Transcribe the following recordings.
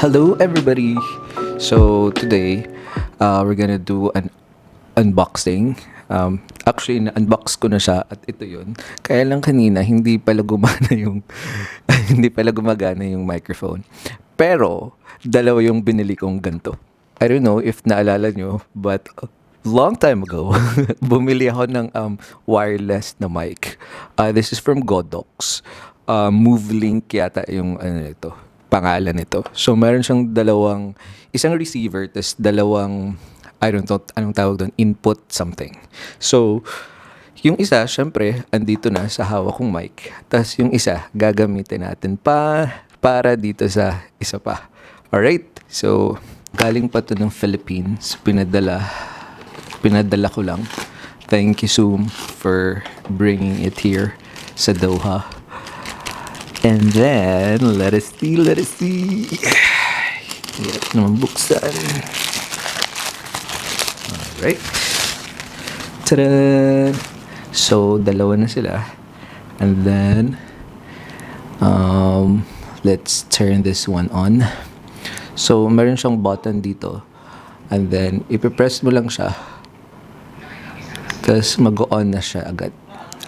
Hello, everybody. So today, we're gonna do an unboxing. Actually, na-unbox ko na siya at ito yun. Kaya lang kanina, hindi pala gumana yung hindi pala gumagana yung microphone. Pero, dalawa yung binili kong ganito. I don't know if naalala nyo, but long time ago, bumili ako ng wireless na mic. This is from Godox. MoveLink yata yung ito, pangalan nito. So, meron siyang isang receiver, tas dalawang, I don't know, anong tawag doon, input something. So, yung isa, syempre, andito na sa hawak kong mic. Tas yung isa, gagamitin natin para dito sa isa pa. Alright? So, galing pa to ng Philippines. Pinadala ko lang. Thank you, Zoom, for bringing it here sa Doha. And then, let us see. Hirap naman buksan. Alright. Tada! So, dalawa na sila. And then, let's turn this one on. So, meron siyang button dito. And then, ipipress mo lang siya. Tapos, mag-on na siya agad.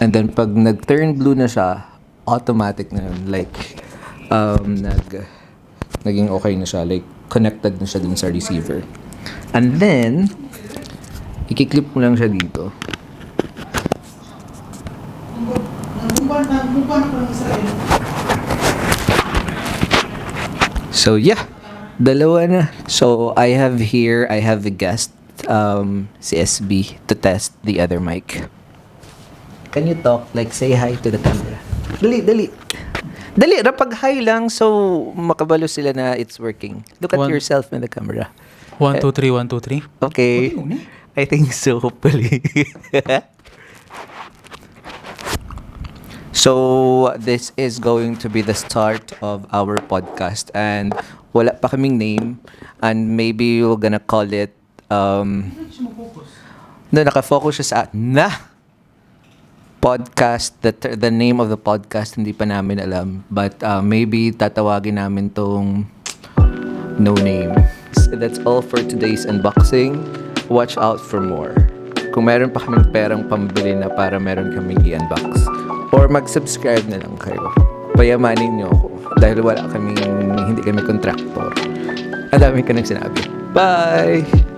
And then, pag nag-turn blue na siya, automatic na yun. Like, naging okay na siya. Like, connected na siya dun sa receiver. And then, ikiklip mo lang siya dito. So, yeah. Dalawa na. So, I have a guest, si SB, to test the other mic. Can you talk? Like, say hi to the camera. Dali. Rapag hi lang so makabalo sila na it's working. Look at yourself in the camera. 1, 2, 3, 1, 2, 3. Okay. I think so, hopefully. So, this is going to be the start of our podcast. And wala pa kaming name. And maybe we're gonna call it... nakafocus siya sa... podcast. The name of the podcast, hindi pa namin alam. But maybe tatawagin namin tong No Name. So that's all for today's unboxing. Watch out for more. Kung meron pa kaming perang pambili na para meron kaming i-unbox. Or mag-subscribe na lang kayo. Payamanin niyo ako. Dahil hindi kami contractor. Ang dami ka nang sinabi. Bye!